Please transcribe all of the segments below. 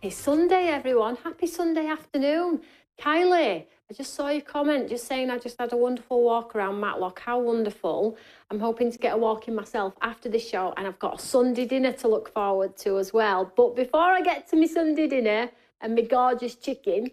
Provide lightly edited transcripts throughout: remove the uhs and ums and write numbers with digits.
It's Sunday, everyone. Happy Sunday afternoon. Kylie, I just saw your comment just saying I just had a wonderful walk around Matlock. How wonderful. I'm hoping to get a walk in myself after the show, and I've got a Sunday dinner to look forward to as well. But before I get to my Sunday dinner and my gorgeous chicken,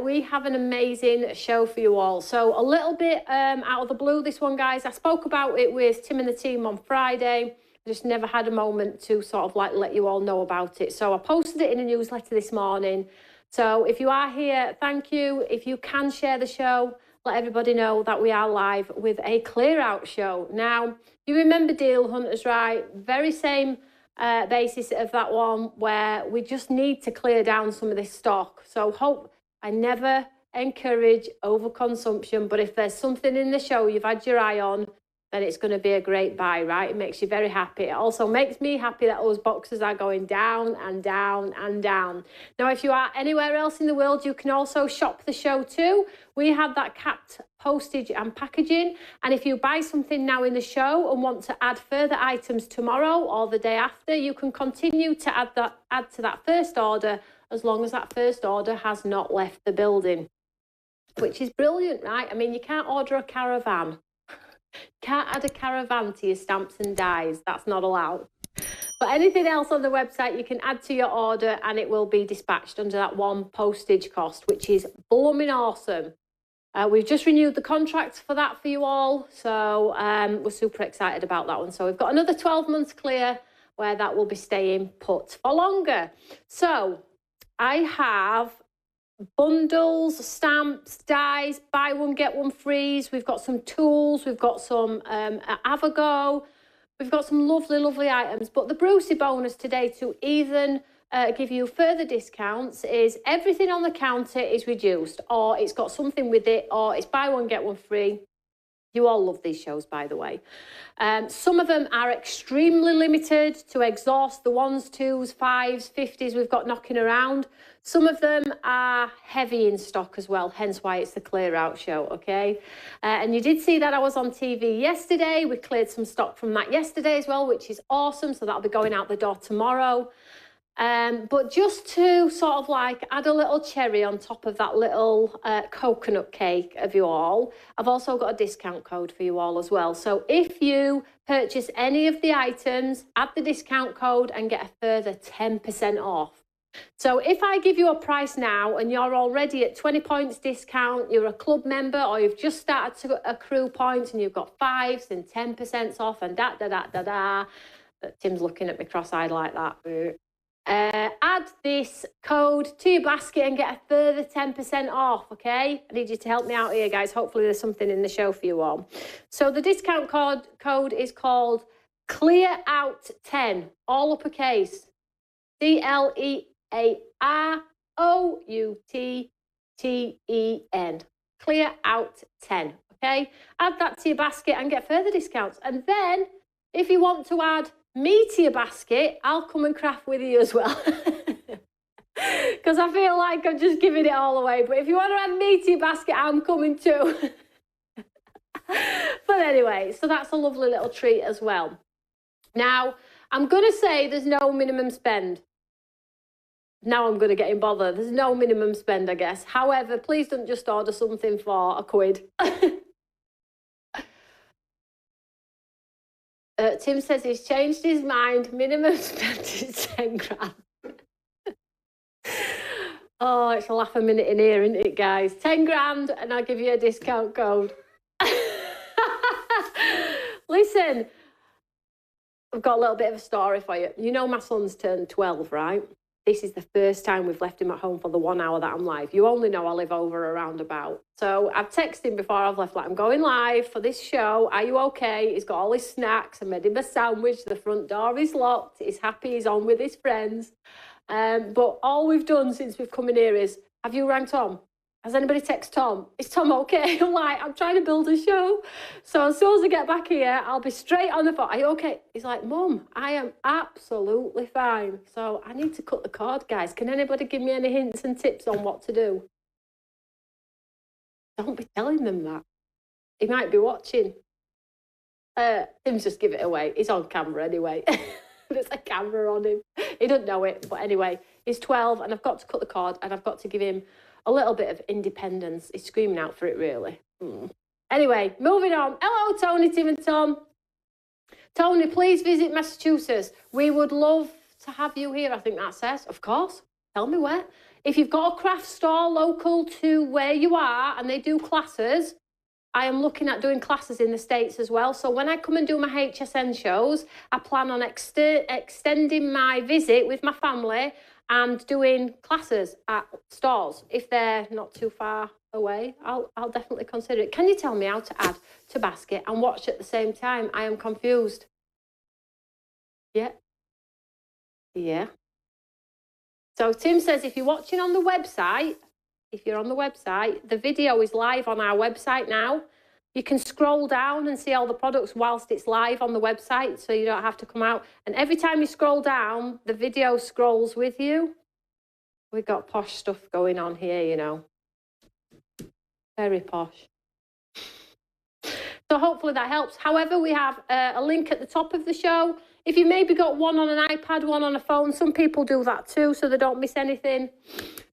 we have an amazing show for you all. So a little bit out of the blue, this one, guys. I spoke about it with Tim and the team on Friday. I just never had a moment to sort of like let you all know about it. So I posted it in a newsletter this morning. So if you are here, thank you. If you can share the show, let everybody know that we are live with a clear out show. Now, you remember Deal Hunters, right? Very same basis of that one, where we just need to clear down some of this stock. So I never encourage overconsumption, but if there's something in the show you've had your eye on, then it's going to be a great buy, right? It makes you very happy. It also makes me happy that those boxes are going down and down and down. Now, if you are anywhere else in the world, you can also shop the show too. We have that capped postage and packaging. And if you buy something now in the show and want to add further items tomorrow or the day after, you can continue to add to that first order as long as that first order has not left the building, which is brilliant, right? I mean, you can't order a caravan. Can't add a caravan to your stamps and dies. That's not allowed. But anything else on the website, you can add to your order and it will be dispatched under that one postage cost, which is blooming awesome. We've just renewed the contract for that for you all. So we're super excited about that one. So we've got another 12 months clear where that will be staying put for longer. So I have bundles, stamps, dies, buy one, get one frees. We've got some tools. We've got some Avogo. We've got some lovely, lovely items. But the Brucey bonus today to even give you further discounts is everything on the counter is reduced, or it's got something with it, or it's buy one, get one free. You all love these shows, by the way. Some of them are extremely limited to exhaust the 1s, 2s, 5s, 50s we've got knocking around. Some of them are heavy in stock as well, hence why it's the clear out show, okay? And you did see that I was on TV yesterday. We cleared some stock from that yesterday as well, which is awesome. So that'll be going out the door tomorrow. But just to sort of like add a little cherry on top of that little coconut cake of you all, I've also got a discount code for you all as well. So if you purchase any of the items, add the discount code and get a further 10% off. So if I give you a price now and you're already at 20 points discount, you're a club member, or you've just started to accrue points and you've got 5s and 10% off and da. Tim's looking at me cross-eyed like that. Add this code to your basket and get a further 10% off, okay? I need you to help me out here, guys. Hopefully there's something in the show for you all. So the discount code is called CLEAROUT10, all uppercase. CLEAROUTTEN. CLEAROUT10, okay? Add that to your basket and get further discounts. And then if you want to add me to your basket, I'll come and craft with you as well. Because I feel like I'm just giving it all away. But if you want to add me to your basket, I'm coming too. But anyway, so that's a lovely little treat as well. Now, I'm going to say there's no minimum spend. Now I'm going to get in bother. There's no minimum spend, I guess. However, please don't just order something for £1. Tim says he's changed his mind. Minimum spend is 10 grand. Oh, it's a laugh a minute in here, isn't it, guys? 10 grand and I'll give you a discount code. Listen, I've got a little bit of a story for you. You know my son's turned 12, right? This is the first time we've left him at home for the 1 hour that I'm live. You only know I live over a roundabout. So I've texted him before I've left, like, I'm going live for this show. Are you okay? He's got all his snacks. I made him a sandwich. The front door is locked. He's happy. He's on with his friends. But all we've done since we've come in here is, have you rang Tom? Has anybody texted Tom? Is Tom okay? I'm like, I'm trying to build a show. So as soon as I get back here, I'll be straight on the phone. Are you okay? He's like, Mum, I am absolutely fine. So I need to cut the cord, guys. Can anybody give me any hints and tips on what to do? Don't be telling them that. He might be watching. Tim's just give it away. He's on camera anyway. There's a camera on him. He doesn't know it. But anyway, He's 12 and I've got to cut the cord and I've got to give him a little bit of independence. He's screaming out for it, really. Anyway, moving on. Hello, Tony, Tim and Tom. Tony, please visit Massachusetts. We would love to have you here, I think that says. Of course. Tell me where. If you've got a craft store local to where you are and they do classes, I am looking at doing classes in the States as well. So when I come and do my HSN shows, I plan on extending my visit with my family and doing classes at stores. If they're not too far away, I'll definitely consider it. Can you tell me how to add to basket and watch at the same time? I am confused. Yeah. Yeah. So Tim says if you're watching on the website, if you're on the website, the video is live on our website now. You can scroll down and see all the products whilst it's live on the website, so you don't have to come out. And every time you scroll down, the video scrolls with you. We've got posh stuff going on here, you know. Very posh. So hopefully that helps. However, we have a link at the top of the show. If you maybe got one on an iPad, one on a phone, some people do that too, so they don't miss anything.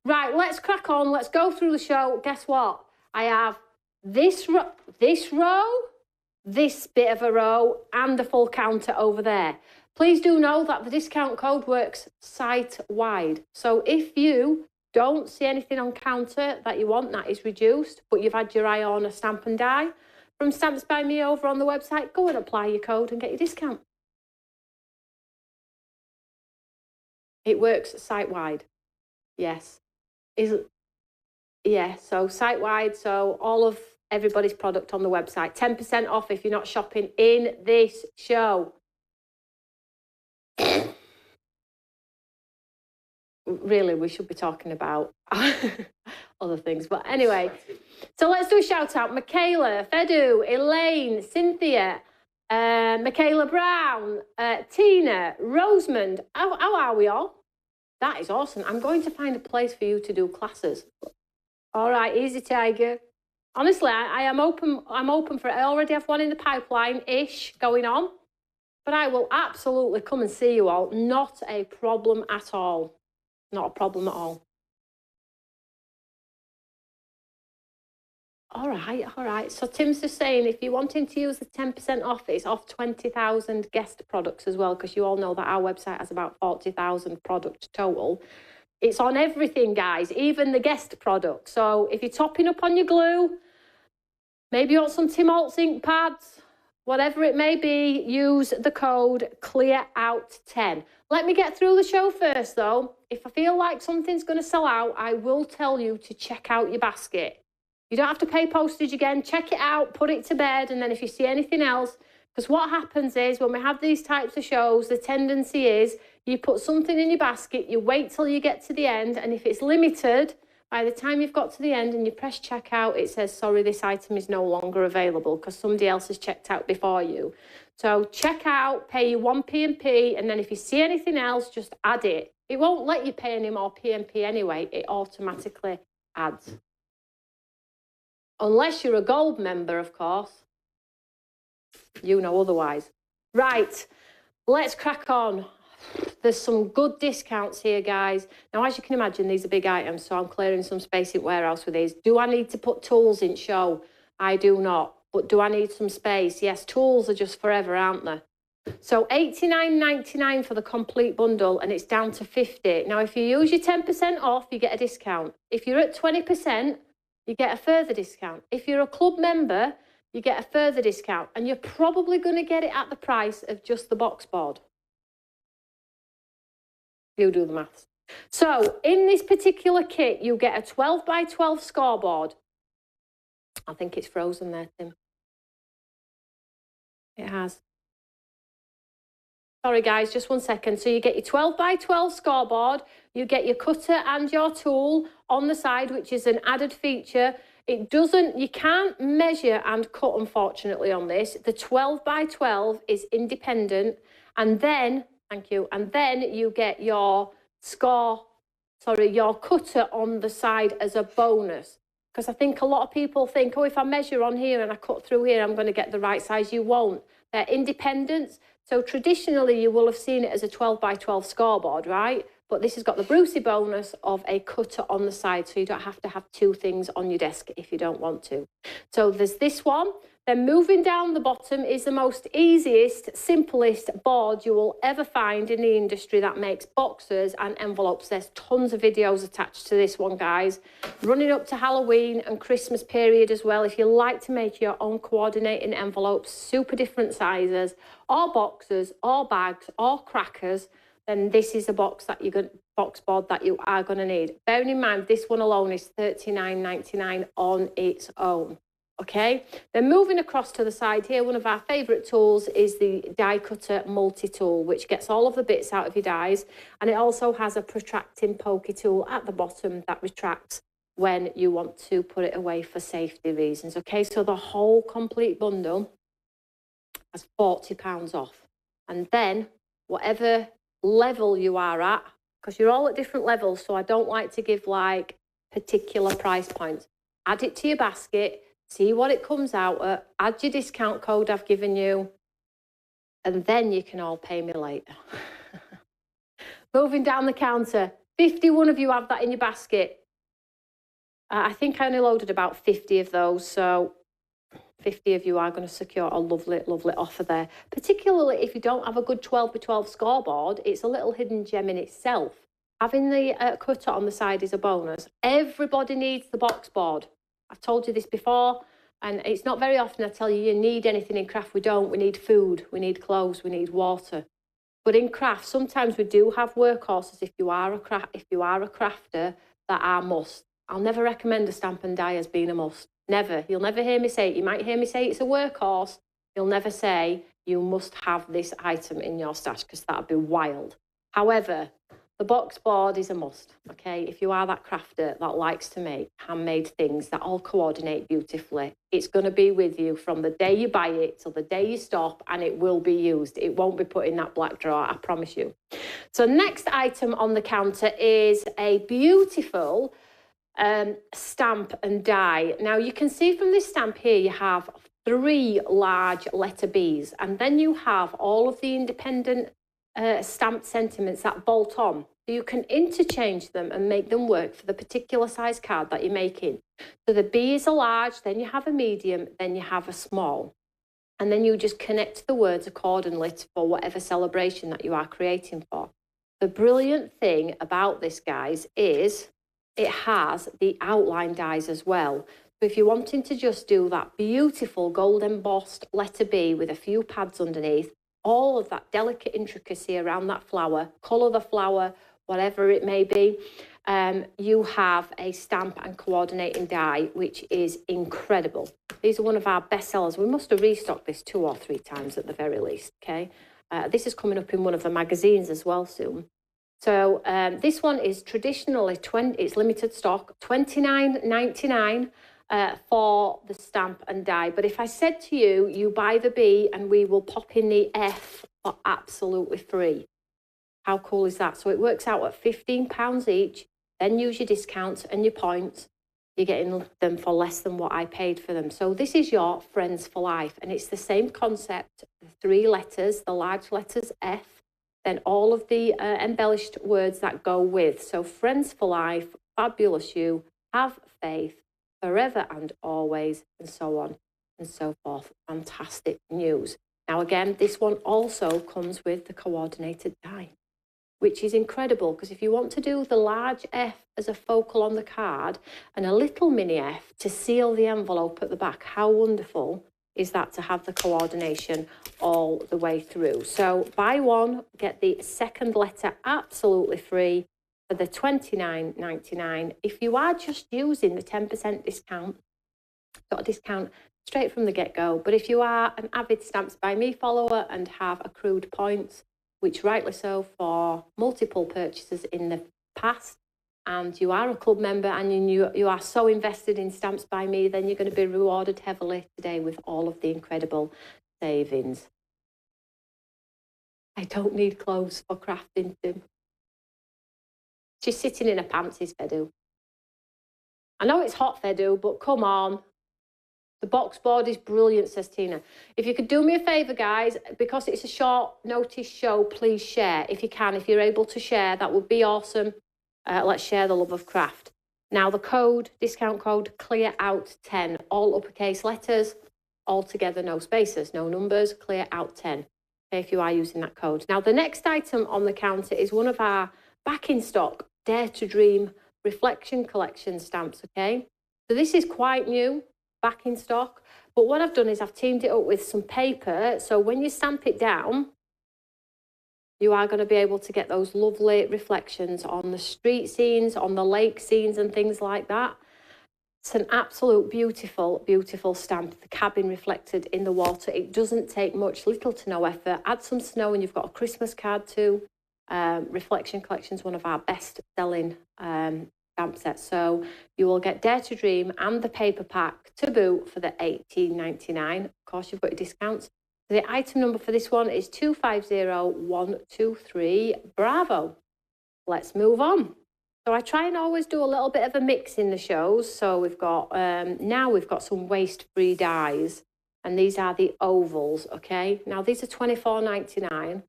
Right, let's crack on. Let's go through the show. Guess what? I have this row, this bit of a row, and the full counter over there. Please do know that the discount code works site-wide. So if you don't see anything on counter that you want, that is reduced, but you've had your eye on a stamp and die from Stamps by Me over on the website, go and apply your code and get your discount. It works site-wide. Yes. Yeah, so site-wide, so all of everybody's product on the website. 10% off if you're not shopping in this show. Really, we should be talking about other things. But anyway, so let's do a shout-out. Michaela, Fedu, Elaine, Cynthia, Michaela Brown, Tina, Rosamond. How are we all? That is awesome. I'm going to find a place for you to do classes. All right, easy, Tiger. Honestly, I am open. I'm open for it. I already have one in the pipeline-ish going on. But I will absolutely come and see you all. Not a problem at all. Not a problem at all. All right. So Tim's just saying, if you're wanting to use the 10% off, it's off 20,000 guest products as well, because you all know that our website has about 40,000 products total. It's on everything, guys, even the guest products. So if you're topping up on your glue, maybe you want some Tim Holtz ink pads, whatever it may be, use the code CLEAROUT10. Let me get through the show first, though. If I feel like something's going to sell out, I will tell you to check out your basket. You don't have to pay postage again. Check it out, put it to bed, and then if you see anything else, because what happens is when we have these types of shows, the tendency is you put something in your basket, you wait till you get to the end, and if it's limited, by the time you've got to the end and you press checkout, it says, sorry, this item is no longer available because somebody else has checked out before you. So check out, pay your 1 P&P, and then if you see anything else, just add it. It won't let you pay any more P&P anyway. It automatically adds. Unless you're a gold member, of course. You know otherwise. Right, let's crack on. There's some good discounts here, guys. Now, as you can imagine, these are big items, so I'm clearing some space in warehouse with these. Do I need to put tools in show? I do not. But do I need some space? Yes, tools are just forever, aren't they? So $89.99 for the complete bundle, and it's down to $50. Now, if you use your 10% off, you get a discount. If you're at 20%, you get a further discount. If you're a club member, you get a further discount, and you're probably going to get it at the price of just the box board. You do the maths. So in this particular kit, you get a 12 by 12 scoreboard. I think it's frozen there, Tim. It has. Sorry, guys, just 1 second. So you get your 12 by 12 scoreboard. You get your cutter and your tool on the side, which is an added feature. It doesn't, you can't measure and cut, unfortunately, on this. The 12 by 12 is independent. And then, thank you, and then you get your your cutter on the side as a bonus. Because I think a lot of people think, oh, if I measure on here and I cut through here, I'm going to get the right size. You won't. They're independent. So traditionally, you will have seen it as a 12 by 12 scoreboard, right? but this has got the Brucey bonus of a cutter on the side, so you don't have to have two things on your desk if you don't want to. So there's this one. Then moving down the bottom is the most easiest, simplest board you will ever find in the industry that makes boxes and envelopes. There's tons of videos attached to this one, guys. Running up to Halloween and Christmas period as well. If you like to make your own coordinating envelopes, super different sizes, or boxes, or bags, or crackers, then this is a box board that you are going to need. Bearing in mind, this one alone is $39.99 on its own. Okay, then moving across to the side here, one of our favourite tools is the die cutter multi-tool, which gets all of the bits out of your dies, and it also has a protracting pokey tool at the bottom that retracts when you want to put it away for safety reasons. Okay, so the whole complete bundle has £40 off, and then whatever level you are at, because you're all at different levels, so I don't like to give like particular price points, add it to your basket, see what it comes out at, add your discount code I've given you, and then you can all pay me later. Moving down the counter, 51 of you have that in your basket. I think I only loaded about 50 of those, so 50 of you are going to secure a lovely, lovely offer there. Particularly if you don't have a good 12x12 scoreboard, it's a little hidden gem in itself. Having the cutter on the side is a bonus. Everybody needs the box board. I've told you this before, and it's not very often I tell you need anything in craft. We don't. We need food, we need clothes, we need water. But in craft, sometimes we do have workhorses if you are a crafter that are must. I'll never recommend a stamp and die as being a must. Never. You'll never hear me say it. You might hear me say it's a workhorse. You'll never say you must have this item in your stash, because that'd be wild. However, the box board is a must, okay? If you are that crafter that likes to make handmade things that all coordinate beautifully, it's going to be with you from the day you buy it till the day you stop, and it will be used. It won't be put in that black drawer, I promise you. So next item on the counter is a beautiful stamp and die. Now you can see from this stamp here, you have 3 large letter B's, and then you have all of the independent stamped sentiments that bolt on. So you can interchange them and make them work for the particular size card that you're making. So the B is a large, then you have a medium, then you have a small. And then you just connect the words accordingly for whatever celebration that you are creating for. The brilliant thing about this, guys, is it has the outline dies as well. So if you're wanting to just do that beautiful gold embossed letter B with a few pads underneath, all of that delicate intricacy around that flower, colour the flower, whatever it may be, you have a stamp and coordinating die, which is incredible. These are one of our best sellers. We must have restocked this 2 or 3 times at the very least, okay? This is coming up in one of the magazines as well soon. So this one is traditionally, it's limited stock, $29.99 for the stamp and die. But if I said to you, you buy the B and we will pop in the F for absolutely free. How cool is that? So it works out at £15 each, then use your discounts and your points. You're getting them for less than what I paid for them. So this is your Friends for Life, and it's the same concept, the 3 letters, the large letters F, then all of the embellished words that go with. So Friends for Life, Fabulous You, Have Faith, Forever and Always, and so on and so forth. Fantastic news. Now again, this one also comes with the coordinated die, which is incredible, because if you want to do the large F as a focal on the card and a little mini F to seal the envelope at the back, how wonderful is that to have the coordination all the way through? So buy one, get the second letter absolutely free for the $29.99. If you are just using the 10% discount, got a discount straight from the get-go. But if you are an avid Stamps by Me follower and have accrued points, which rightly so for multiple purchases in the past, and you are a club member and you are so invested in Stamps by Me, then you're going to be rewarded heavily today with all of the incredible savings. I don't need clothes for crafting, Tim. She's sitting in her pants, is Fedu. I know it's hot, Fedu, but come on. The box board is brilliant, says Tina. If you could do me a favour, guys, because it's a short notice show, please share. If you can, if you're able to share, that would be awesome. Let's share the love of craft. Now, the code, discount code, clear out 10, all uppercase letters, all together, no spaces, no numbers, clear out 10. Okay, if you are using that code. Now, the next item on the counter is one of our back in stock Dare to Dream Reflection Collection stamps, okay? So this is quite new, back in stock, but what I've done is I've teamed it up with some paper, so when you stamp it down, you are going to be able to get those lovely reflections on the street scenes, on the lake scenes and things like that. It's an absolute beautiful, beautiful stamp. The cabin reflected in the water. It doesn't take much, little to no effort. Add some snow and you've got a Christmas card too. Reflection Collection is one of our best selling stamp sets. So you will get Dare to Dream and the paper pack to boot for the $18.99. Of course, you've got your discounts. The item number for this one is 250123. Bravo. Let's move on. So I try and always do a little bit of a mix in the shows. So we've got, now we've got some waste-free dies. And these are the ovals, okay? Now these are $24.99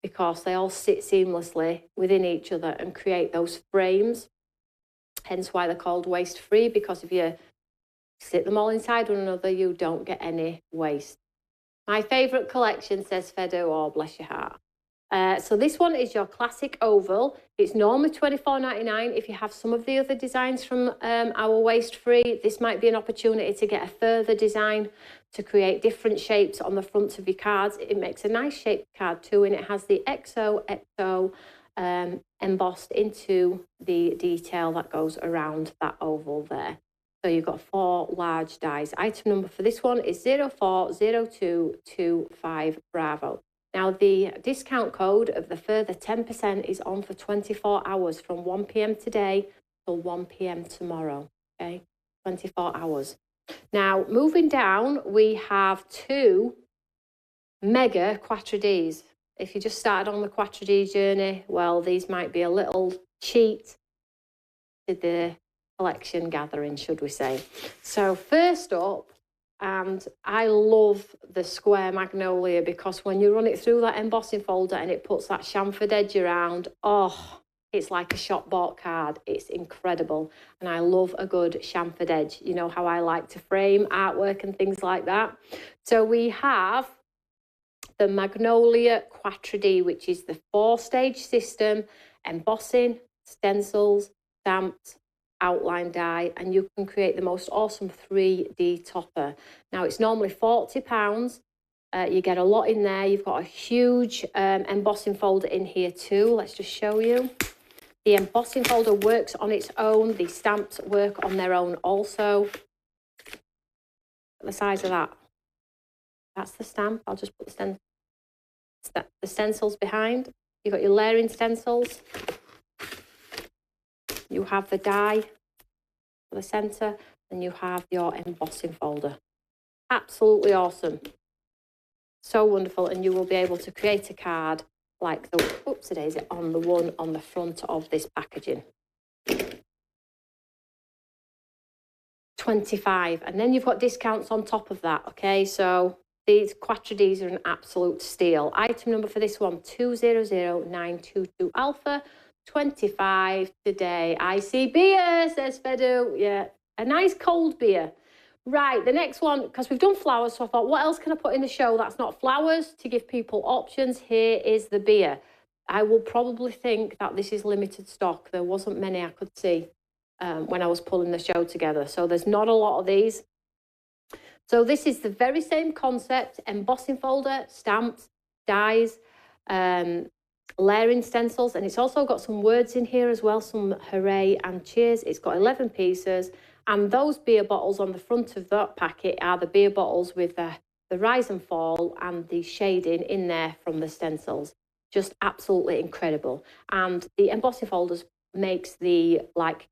because they all sit seamlessly within each other and create those frames. Hence why they're called waste-free, because if you sit them all inside one another, you don't get any waste. My favourite collection, says Fedo, oh, bless your heart. So this one is your classic oval. It's normally $24.99. If you have some of the other designs from our waste free, this might be an opportunity to get a further design to create different shapes on the front of your cards. It makes a nice shaped card too, and it has the XO embossed into the detail that goes around that oval there. So you've got 4 large dies. Item number for this one is 040225 Bravo. Now, the discount code of the further 10% is on for 24 hours from 1 p.m. today till 1 p.m. tomorrow, okay? 24 hours. Now, moving down, we have 2 mega Quattra Ds. If you just started on the Quattra D journey, well, these might be a little cheat to the collection gathering, should we say. So first up, and I love the square magnolia because when you run it through that embossing folder and it puts that chamfered edge around, oh, it's like a shop bought card. It's incredible. And I love a good chamfered edge. You know how I like to frame artwork and things like that. So we have the Magnolia Quattra D, which is the 4-stage system, embossing, stencils, stamps, outline die, and you can create the most awesome 3D topper. Now it's normally £40. You get a lot in there. You've got a huge embossing folder in here too. Let's just show you. The embossing folder works on its own. The stamps work on their own also. The size of that. That's the stamp. I'll just put the stencils behind. You've got your layering stencils. You have the die for the centre, and you have your embossing folder. Absolutely awesome. So wonderful, and you will be able to create a card like the, oops, daisy, on the one on the front of this packaging. 25, and then you've got discounts on top of that, okay? So these Quattra Ds are an absolute steal. Item number for this one, 200922 Alpha. 25 today. I see beer, says Fedu. Yeah, a nice cold beer. Right, the next one, because we've done flowers, so I thought, what else can I put in the show that's not flowers to give people options? Here is the beer. I will probably think that this is limited stock. There wasn't many I could see when I was pulling the show together. So there's not a lot of these. So this is the very same concept, embossing folder, stamps, dies, layering stencils, and it's also got some words in here as well, some hooray and cheers. It's got 11 pieces, and those beer bottles on the front of that packet are the beer bottles with the rise and fall and the shading in there from the stencils. Just absolutely incredible. And the embossing folders makes the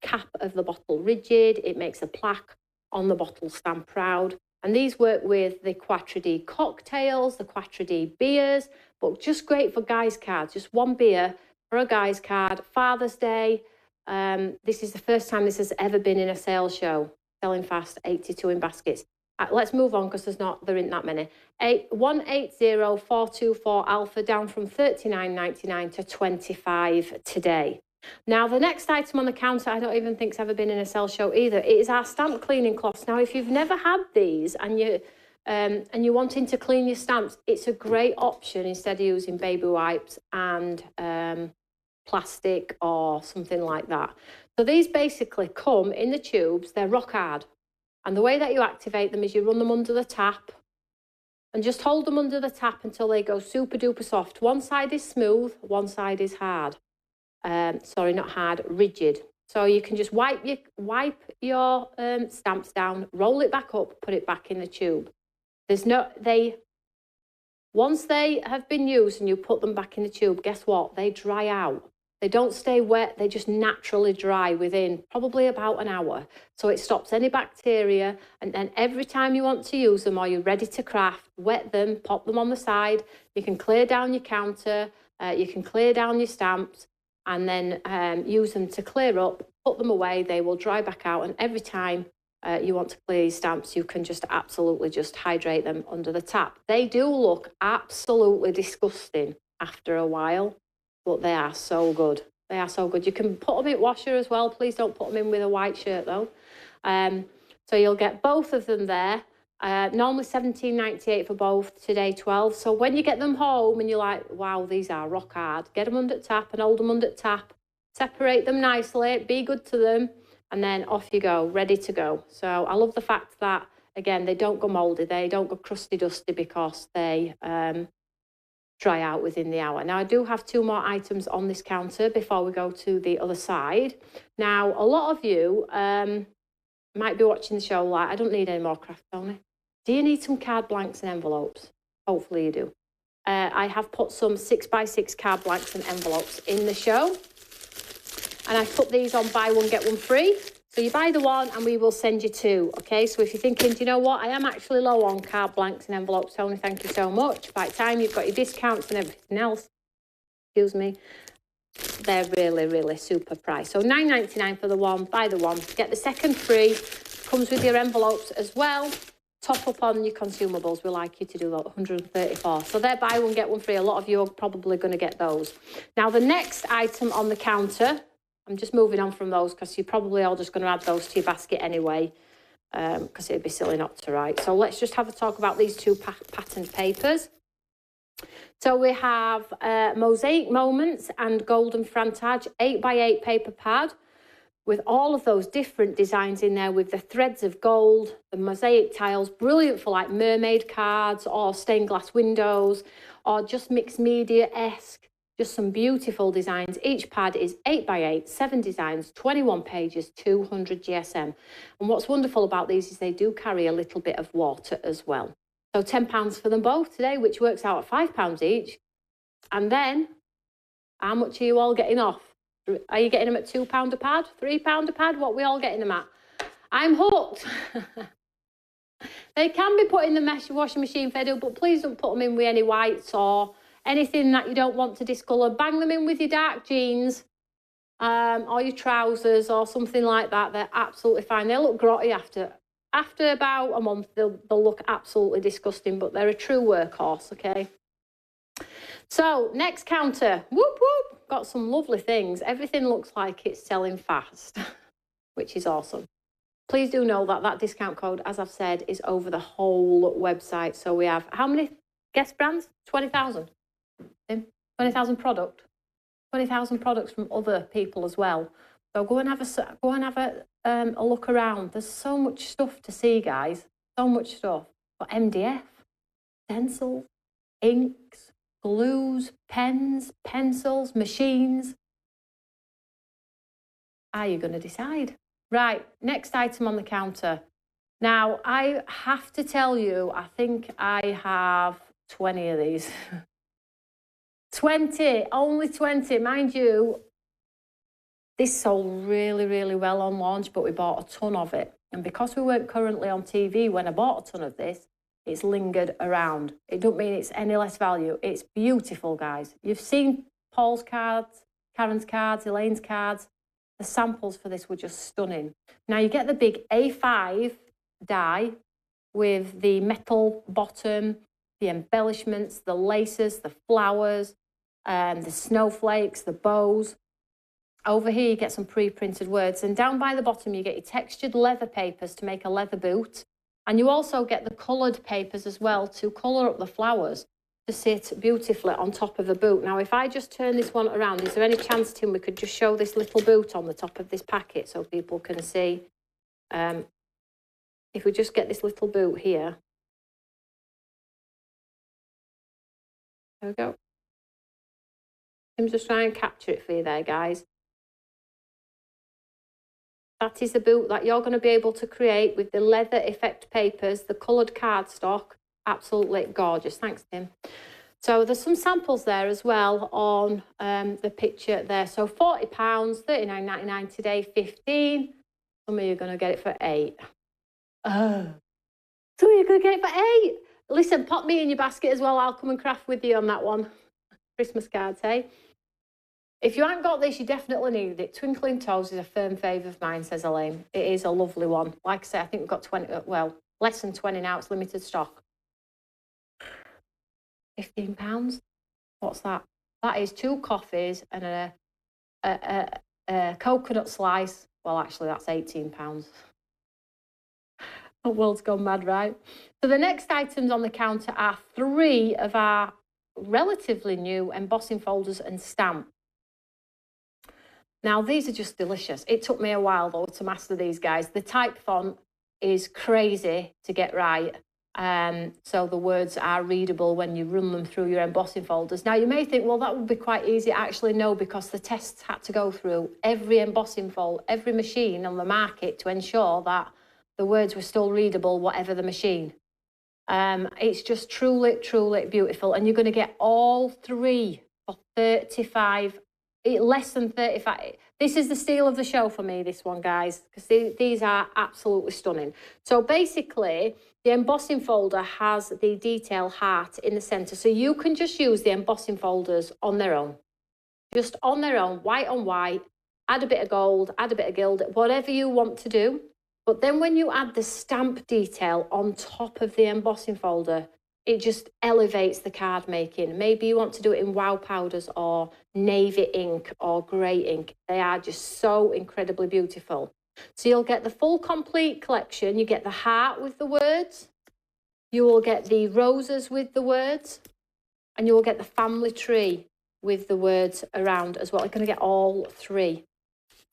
cap of the bottle rigid. It makes a plaque on the bottle stand proud. And these work with the Quattra D cocktails, the Quattra D beers, but just great for guys' cards. Just one beer for a guy's card. Father's Day. This is the first time this has ever been in a sales show. Selling fast, 82 in baskets. let's move on because there isn't that many. 180424 alpha down from £39.99 to £25 today. Now, the next item on the counter, I don't even think it's ever been in a sale show either. It is our stamp cleaning cloths. Now, if you've never had these and you're wanting to clean your stamps, it's a great option instead of using baby wipes and plastic or something like that. So these basically come in the tubes. They're rock hard. And the way that you activate them is you run them under the tap and just hold them under the tap until they go super duper soft. One side is smooth, one side is hard. Sorry, not hard, rigid. So you can just wipe your stamps down, roll it back up, put it back in the tube. Once they have been used and you put them back in the tube, guess what? They dry out. They don't stay wet, they just naturally dry within probably about an hour. So it stops any bacteria, and then every time you want to use them or you're ready to craft, wet them, pop them on the side. You can clear down your counter, you can clear down your stamps, and then use them to clear up, put them away, they will dry back out, and every time you want to clear your stamps, you can just absolutely just hydrate them under the tap. They do look absolutely disgusting after a while, but they are so good. They are so good. You can put them in washer as well. Please don't put them in with a white shirt though. So you'll get both of them there. Normally £17.98 for both, today £12. So when you get them home and you're like, wow, these are rock hard, get them under tap and hold them under tap. Separate them nicely, be good to them, and then off you go, ready to go. So I love the fact that, again, they don't go mouldy, they don't go crusty dusty because they dry out within the hour. Now, I do have 2 more items on this counter before we go to the other side. Now, a lot of you might be watching the show like, I don't need any more craft, Toni. Do you need some card blanks and envelopes? Hopefully you do. I have put some 6x6 card blanks and envelopes in the show. And I put these on buy one, get one free. So you buy the one and we will send you 2, okay? So if you're thinking, do you know what? I am actually low on card blanks and envelopes, Toni, thank you so much. By the time you've got your discounts and everything else, excuse me, they're really, really super price. So £9.99 for the one, buy the one, get the second free, comes with your envelopes as well. Top up on your consumables, we like you to do that, 134. So they're buy one, get one free. A lot of you are probably going to get those. Now, the next item on the counter, I'm just moving on from those because you're probably all just going to add those to your basket anyway, because it'd be silly not to, right? So let's just have a talk about these 2 patterned papers. So we have Mosaic Moments and Golden Frantage 8x8 paper pad with all of those different designs in there with the threads of gold, the mosaic tiles, brilliant for like mermaid cards or stained glass windows or just mixed media-esque. Just some beautiful designs. Each pad is 8x8, 7 designs, 21 pages, 200 GSM. And what's wonderful about these is they do carry a little bit of water as well. So £10 for them both today, which works out at £5 each. And then, how much are you all getting off? Are you getting them at £2 a pad, £3 a pad? What are we all getting them at? I'm hooked. They can be put in the washing machine, Fedu, but please don't put them in with any whites or anything that you don't want to discolour. Bang them in with your dark jeans or your trousers or something like that. They're absolutely fine. They look grotty after about a month. They'll look absolutely disgusting, but they're a true workhorse, okay? So, next counter. Whoop, whoop. Got some lovely things. Everything looks like it's selling fast, which is awesome. Please do know that that discount code, as I've said, is over the whole website. So we have, how many guest brands? 20,000. 20,000 product, 20,000 products from other people as well. So go and have a look around. There's so much stuff to see, guys. So much stuff. Got MDF, stencils, inks, glues, pens, pencils, machines. Are you going to decide? Right, next item on the counter. Now, I have to tell you, I think I have 20 of these. 20, only 20. Mind you, this sold really, really well on launch, but we bought a ton of it. And because we weren't currently on TV when I bought a ton of this, it's lingered around. It don't mean it's any less value. It's beautiful, guys. You've seen Paul's cards, Karen's cards, Elaine's cards. The samples for this were just stunning. Now, you get the big A5 die with the metal bottom, the embellishments, the laces, the flowers, the snowflakes, the bows. Over here, you get some pre-printed words. And down by the bottom, you get your textured leather papers to make a leather boot. And you also get the coloured papers as well to colour up the flowers to sit beautifully on top of the boot. Now, if I just turn this one around, is there any chance, Tim, we could just show this little boot on the top of this packet so people can see? If we just get this little boot here. There we go. Tim's just trying to capture it for you there, guys. That is the boot that you're going to be able to create with the leather effect papers, the coloured cardstock. Absolutely gorgeous. Thanks, Tim. So there's some samples there as well on the picture there. So £40, $39.99 today, 15. Some of you are going to get it for 8. Oh, some of you are going to get it for 8. Listen, pop me in your basket as well. I'll come and craft with you on that one. Christmas cards, hey? If you haven't got this, you definitely need it. Twinkling Toes is a firm favourite of mine, says Elaine. It is a lovely one. Like I say, I think we've got 20, well, less than 20 now. It's limited stock. £15. What's that? That is 2 coffees and a coconut slice. Well, actually, that's £18. The world's gone mad, right? So the next items on the counter are 3 of our relatively new embossing folders and stamp. Now, these are just delicious. It took me a while, though, to master these guys. The type font is crazy to get right. So the words are readable when you run them through your embossing folders. Now, you may think, well, that would be quite easy. Actually, no, because the tests had to go through every embossing fold, every machine on the market to ensure that the words were still readable, whatever the machine. It's just truly, truly beautiful. And you're going to get all 3 for 35, less than 35. This is the steal of the show for me, this one, guys, because these are absolutely stunning. So basically, the embossing folder has the detail heart in the centre. So you can just use the embossing folders on their own. Just on their own, white on white, add a bit of gold, add a bit of gild, whatever you want to do. But then when you add the stamp detail on top of the embossing folder, it just elevates the card making. Maybe you want to do it in wow powders or navy ink or grey ink. They are just so incredibly beautiful. So you'll get the full complete collection. You get the heart with the words. You will get the roses with the words. And you will get the family tree with the words around as well. You're going to get all 3.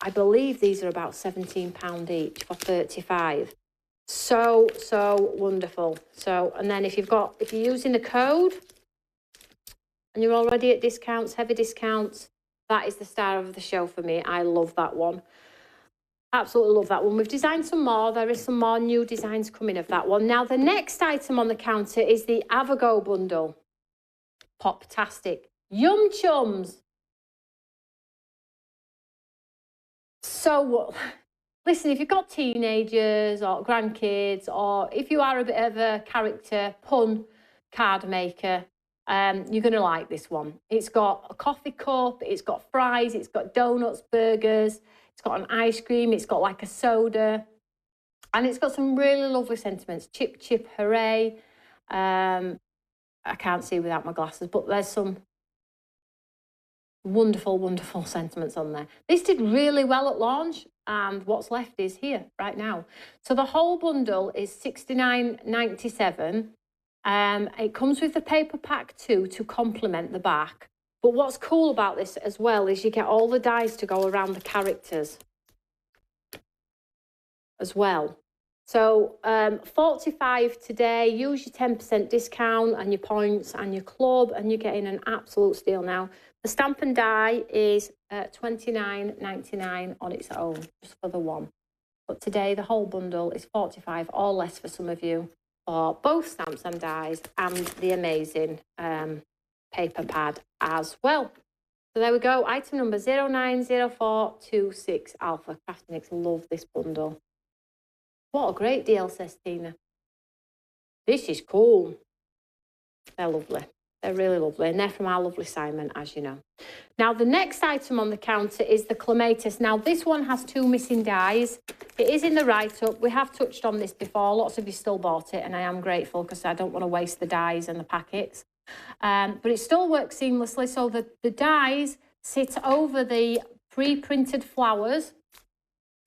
I believe these are about £17 each for 35. So wonderful. So, and then if you're using the code and you're already at discounts, heavy discounts, that is the star of the show for me. I love that one. Absolutely love that one. We've designed some more. There is some more new designs coming of that one. Now, the next item on the counter is the Avogo bundle. Poptastic. Yum chums. So, listen, if you've got teenagers or grandkids, or if you are a bit of a character pun card maker, you're going to like this one. It's got a coffee cup, it's got fries, it's got donuts, burgers, it's got an ice cream, it's got like a soda, and it's got some really lovely sentiments. Chip, chip, hooray. I can't see without my glasses, but there's some wonderful, wonderful sentiments on there. This did really well at launch, and what's left is here right now. So the whole bundle is $69.97. It comes with the paper pack too to complement the back. But what's cool about this as well is you get all the dies to go around the characters as well. So 45 today, use your 10% discount and your points and your club, and you're getting an absolute steal now. The stamp and die is $29.99 on its own, just for the one. But today, the whole bundle is 45 or less for some of you, for both stamps and dies and the amazing paper pad as well. So there we go. Item number 090426 Alpha. Crafting love this bundle. What a great deal, says Tina. This is cool. They're lovely. They're really lovely, and they're from our lovely Simon, as you know. Now, the next item on the counter is the Clematis. Now, this one has 2 missing dies. It is in the write-up. We have touched on this before. Lots of you still bought it, and I am grateful because I don't want to waste the dies and the packets. But it still works seamlessly. So the dies sit over the pre-printed flowers,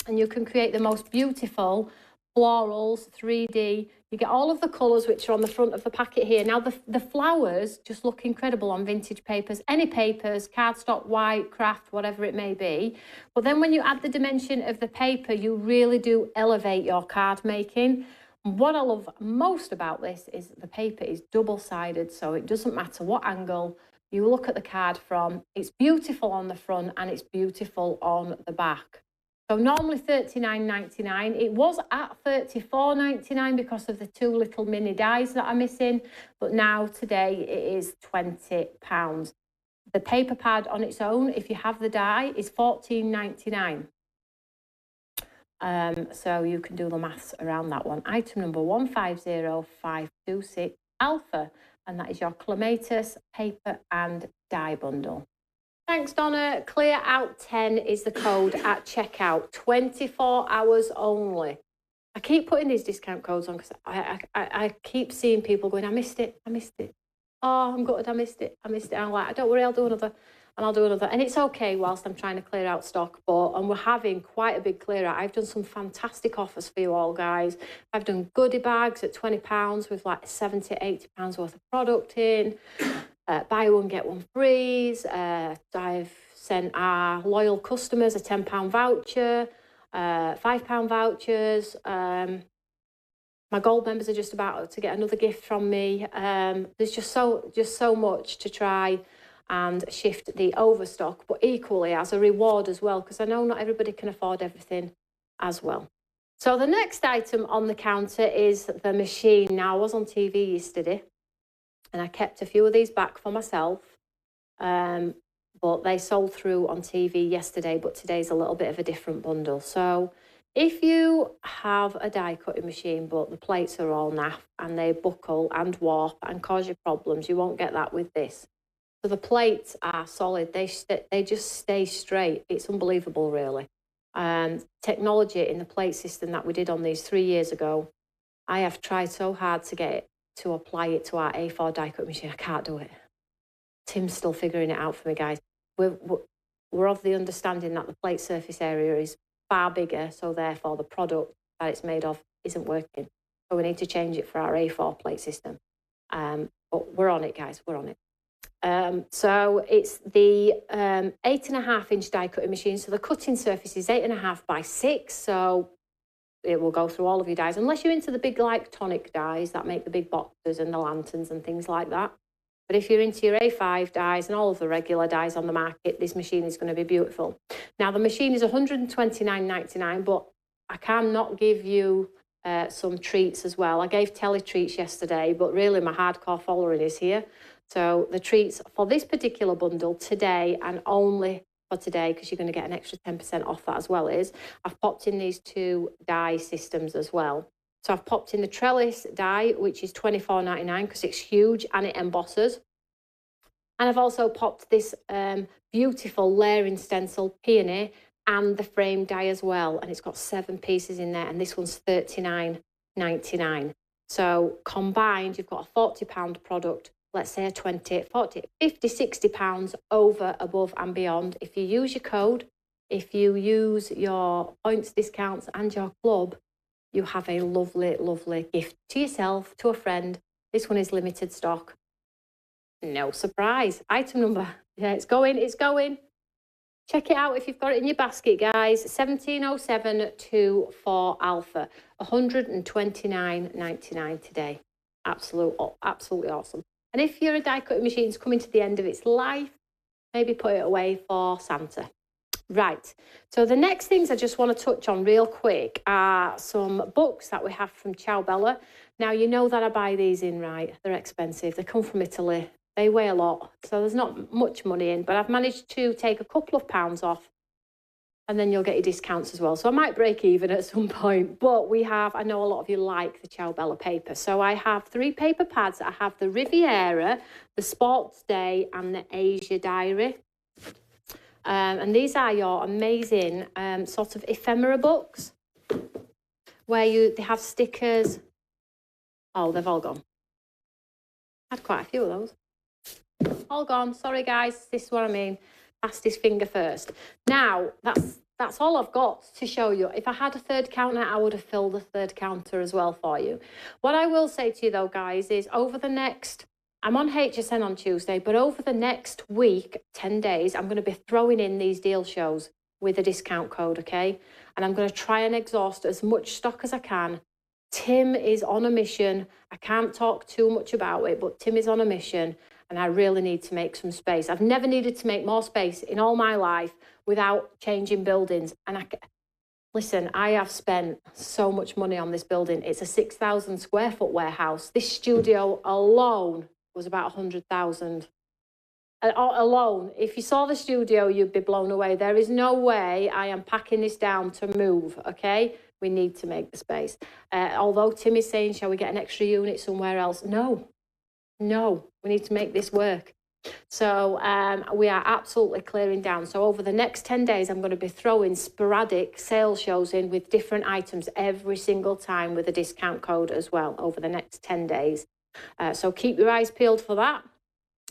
and you can create the most beautiful florals, 3D. You get all of the colours which are on the front of the packet here. Now, the flowers just look incredible on vintage papers, any papers, cardstock, white, craft, whatever it may be. But then when you add the dimension of the paper, you really do elevate your card making. What I love most about this is the paper is double-sided, so it doesn't matter what angle you look at the card from. It's beautiful on the front and it's beautiful on the back. So normally $39.99. It was at $34.99 because of the 2 little mini dies that are missing. But now today it is £20. The paper pad on its own, if you have the die, is $14.99. So you can do the maths around that one. Item number 150526 Alpha, and that is your Clematis paper and die bundle. Thanks, Donna. Clear out 10 is the code at checkout. 24 hours only. I keep putting these discount codes on because I keep seeing people going, I missed it. Oh, I'm gutted, I missed it. And I'm like, don't worry, I'll do another. And I'll do another. And it's okay whilst I'm trying to clear out stock. And we're having quite a big clear out. I've done some fantastic offers for you all, guys. I've done goodie bags at £20 with like 70, 80 pounds worth of product in. Buy one, get one freeze. I've sent our loyal customers a £10 voucher, £5 vouchers. My gold members are just about to get another gift from me. There's just so much to try and shift the overstock, but equally as a reward as well, because I know not everybody can afford everything as well. So the next item on the counter is the machine. Now, I was on TV yesterday, and I kept a few of these back for myself, but they sold through on TV yesterday, but today's a little bit of a different bundle. So if you have a die cutting machine, but the plates are all naff and they buckle and warp and cause you problems, you won't get that with this. So the plates are solid. They just stay straight. It's unbelievable, really. Technology in the plate system that we did on these 3 years ago, I have tried so hard to get it to apply it to our A4 die cut machine. I can't do it. Tim's still figuring it out for me, guys. We're of the understanding that the plate surface area is far bigger, so therefore the product that it's made of isn't working. So we need to change it for our A4 plate system. But we're on it, guys. We're on it. So it's the 8.5-inch die cutting machine. So the cutting surface is 8.5 by 6. So it will go through all of your dies, unless you're into the big like tonic dies that make the big boxes and the lanterns and things like that. But if you're into your A5 dies and all of the regular dies on the market, this machine is going to be beautiful. Now, the machine is $129.99, but I cannot give you some treats as well. I gave Telly treats yesterday, but really my hardcore following is here. So the treats for this particular bundle today, and only for today, because you're going to get an extra 10% off that as well, is I've popped in these 2 die systems as well. So I've popped in the trellis die, which is $24.99 because it's huge and it embosses. And I've also popped this beautiful layering stencil peony and the frame die as well. And it's got 7 pieces in there, and this one's $39.99. So combined, you've got a £40 product. Let's say a 20, 40, 50, 60 pounds over, above and beyond. If you use your code, if you use your points, discounts and your club, you have a lovely, lovely gift to yourself, to a friend. This one is limited stock. No surprise. Item number, yeah, it's going. Check it out if you've got it in your basket, guys. 170724 Alpha, $129.99 today. Absolutely awesome. And if you're a die cutting machine that's coming to the end of its life, maybe put it away for Santa. Right, so the next things I just want to touch on real quick are some books that we have from Ciao Bella. Now, you know that I buy these in, right? They're expensive. They come from Italy. They weigh a lot, so there's not much money in, but I've managed to take a couple of pounds off and then you'll get your discounts as well. So I might break even at some point, but I know a lot of you like the Ciao Bella paper. So I have 3 paper pads. I have the Riviera, the Sports Day, and the Asia Diary. And these are your amazing sort of ephemera books, where they have stickers. Oh, they've all gone. I had quite a few of those. All gone. Sorry, guys. This is what I mean. Fastest finger first. Now, that's all I've got to show you. If I had a third counter, I would have filled a third counter as well for you. What I will say to you, though, guys, is I'm on HSN on Tuesday, but over the next week, 10 days, I'm going to be throwing in these deal shows with a discount code, okay? And I'm going to try and exhaust as much stock as I can. Tim is on a mission. I can't talk too much about it, but Tim is on a mission, and I really need to make some space. I've never needed to make more space in all my life without changing buildings. And listen, I have spent so much money on this building. It's a 6,000 square foot warehouse. This studio alone was about 100,000. Alone. If you saw the studio, you'd be blown away. There is no way I am packing this down to move, okay? We need to make the space. Although Tim is saying, shall we get an extra unit somewhere else? No, we need to make this work. So we are absolutely clearing down. So over the next 10 days, I'm going to be throwing sporadic sales shows in with different items every single time with a discount code as well over the next 10 days. So keep your eyes peeled for that.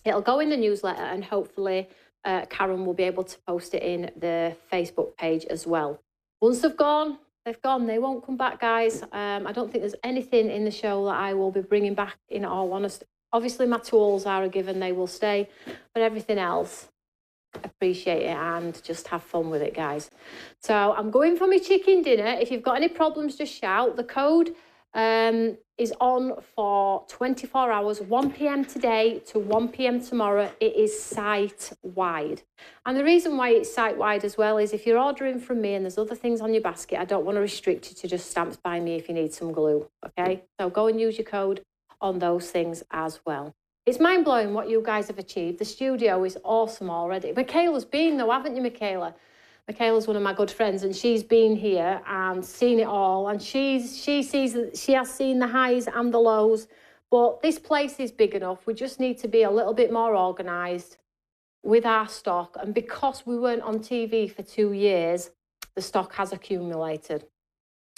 It'll go in the newsletter, and hopefully Karen will be able to post it in the Facebook page as well. Once they've gone. They won't come back, guys. I don't think there's anything in the show that I will be bringing back, in all honesty. Obviously, my tools are a given, they will stay. But everything else, appreciate it and just have fun with it, guys. So I'm going for my chicken dinner. If you've got any problems, just shout. The code is on for 24 hours, 1 p.m. today to 1 p.m. tomorrow. It is site-wide. And the reason why it's site-wide as well is if you're ordering from me and there's other things on your basket, I don't want to restrict you to just Stamps by Me if you need some glue, okay? So go and use your code on those things as well. It's mind-blowing what you guys have achieved. The studio is awesome already. Michaela's been, though, haven't you, Michaela? Michaela's one of my good friends, and she's been here and seen it all, and she has seen the highs and the lows. But this place is big enough. We just need to be a little bit more organised with our stock, and because we weren't on TV for 2 years, the stock has accumulated.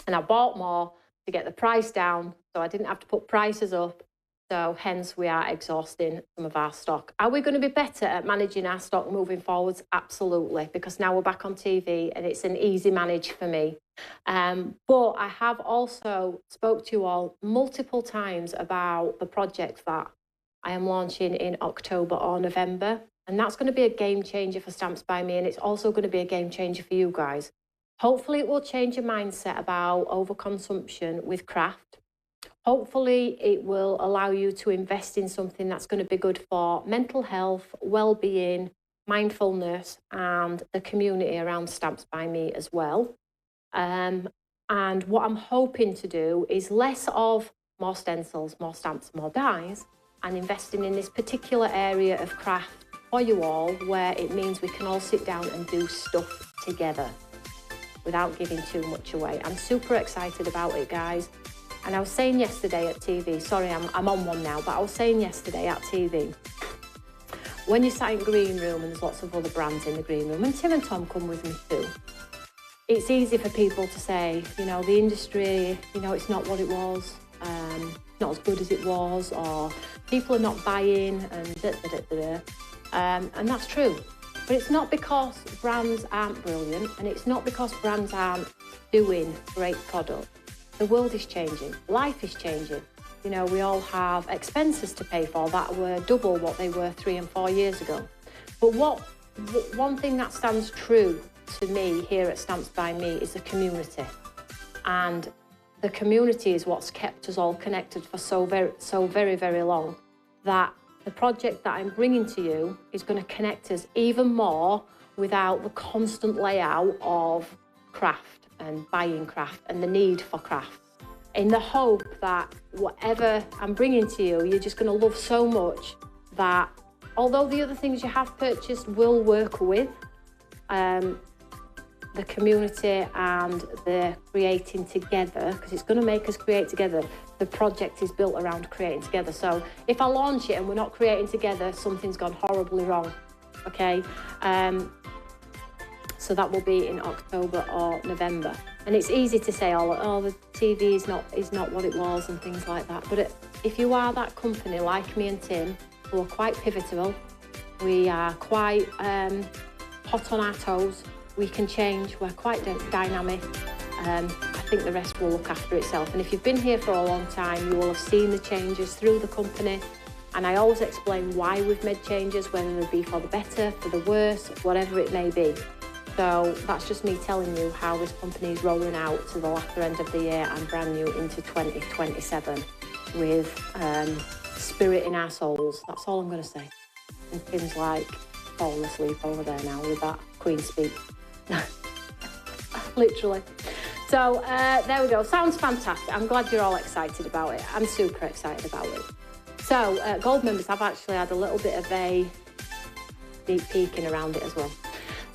And I bought more to get the price down, so I didn't have to put prices up. So hence we are exhausting some of our stock. Are we going to be better at managing our stock moving forwards? Absolutely, because now we're back on TV and it's an easy manage for me. But I have also spoke to you all multiple times about the project that I am launching in October or November. And that's going to be a game changer for Stamps by Me. And it's also going to be a game changer for you guys. Hopefully it will change your mindset about overconsumption with craft. Hopefully it will allow you to invest in something that's going to be good for mental health, well-being, mindfulness, and the community around Stamps by Me as well. And what I'm hoping to do is less of more stencils, more stamps, more dies, and investing in this particular area of craft for you all, where it means we can all sit down and do stuff together without giving too much away. I'm super excited about it, guys. And I was saying yesterday at TV, sorry, I'm on one now, but I was saying yesterday at TV, when you sat in green room and there's lots of other brands in the green room, and Tim and Tom come with me too, it's easy for people to say, you know, the industry, you know, it's not what it was, not as good as it was, or people are not buying, and and that's true. But it's not because brands aren't brilliant, and it's not because brands aren't doing great products. The world is changing, life is changing. You know, we all have expenses to pay for that were double what they were 3 and 4 years ago. But one thing that stands true to me here at Stamps by Me is the community. And the community is what's kept us all connected for so very, very long, that the project that I'm bringing to you is going to connect us even more without the constant layout of craft and buying craft and the need for craft, in the hope that whatever I'm bringing to you, you're just going to love so much that although the other things you have purchased will work with, the the community and the creating together, because it's going to make us create together. The project is built around creating together. So if I launch it and we're not creating together, something's gone horribly wrong. Okay. So that will be in October or November. And it's easy to say, oh, the TV is not what it was and things like that. But if you are that company like me and Tim, who are quite pivotal, we are quite hot on our toes, we can change, we're quite dynamic. I think the rest will look after itself. And if you've been here for a long time, you will have seen the changes through the company. And I always explain why we've made changes, whether they be for the better, for the worse, whatever it may be. So that's just me telling you how this company is rolling out to the latter end of the year and brand new into 2027 with spirit in our souls. That's all I'm going to say. And Tim's like falling asleep over there now with that Queen speak. Literally. So there we go. Sounds fantastic. I'm glad you're all excited about it. I'm super excited about it. So Gold members, I've actually had a little bit of a sneak peeking around it as well.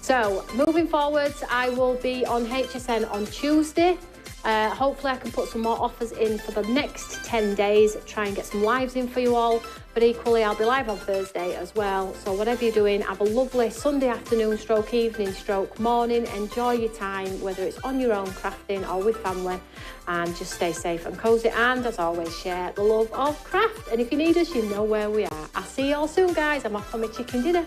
So moving forwards, I will be on HSN on Tuesday. Hopefully I can put some more offers in for the next 10 days, try and get some lives in for you all. But equally, I'll be live on Thursday as well. So whatever you're doing, have a lovely Sunday afternoon, stroke evening, stroke morning. Enjoy your time, whether it's on your own crafting or with family. And just stay safe and cozy. And as always, share the love of craft. And if you need us, you know where we are. I'll see you all soon, guys. I'm off for my chicken dinner.